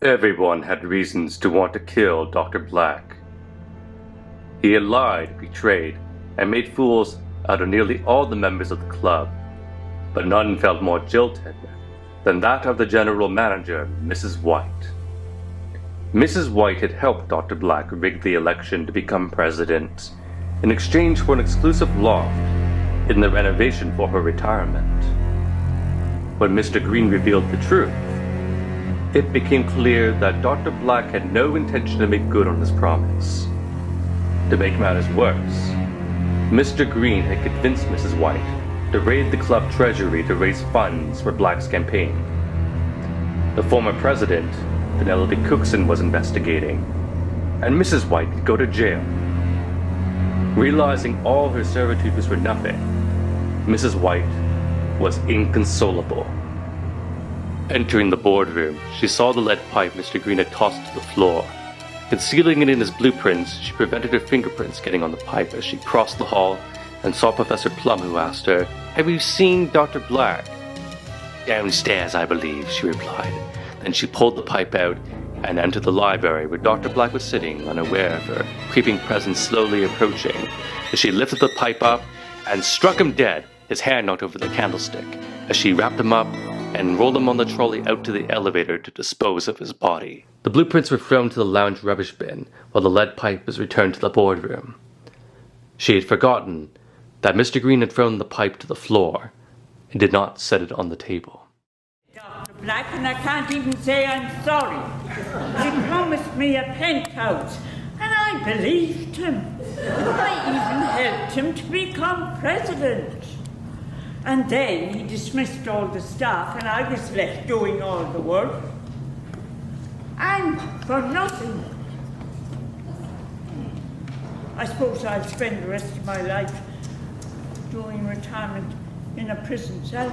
Everyone had reasons to want to kill Dr. Black. He had lied, betrayed, and made fools out of nearly all the members of the club, but none felt more jilted than that of the general manager, Mrs. White. Mrs. White had helped Dr. Black rig the election to become president in exchange for an exclusive loft in the renovation for her retirement. When Mr. Green revealed the truth, it became clear that Dr. Black had no intention to make good on his promise. To make matters worse, Mr. Green had convinced Mrs. White to raid the club treasury to raise funds for Black's campaign. The former president, Penelope Cookson, was investigating, and Mrs. White could go to jail. Realizing all her servitude was for nothing, Mrs. White was inconsolable. Entering the boardroom, she saw the lead pipe Mr. Green had tossed to the floor. Concealing it in his blueprints, she prevented her fingerprints getting on the pipe as she crossed the hall and saw Professor Plum, who asked her, "Have you seen Dr. Black?" "Downstairs, I believe," she replied. Then she pulled the pipe out and entered the library where Dr. Black was sitting, unaware of her creeping presence slowly approaching. As she lifted the pipe up and struck him dead, his hand knocked over the candlestick, as she wrapped him up and rolled him on the trolley out to the elevator to dispose of his body. The blueprints were thrown to the lounge rubbish bin, while the lead pipe was returned to the boardroom. She had forgotten that Mr. Green had thrown the pipe to the floor and did not set it on the table. Dr. Black, and I can't even say I'm sorry. He promised me a penthouse, and I believed him. I even helped him to become president. And then he dismissed all the staff, and I was left doing all the work. And for nothing. I suppose I'll spend the rest of my life doing retirement in a prison cell.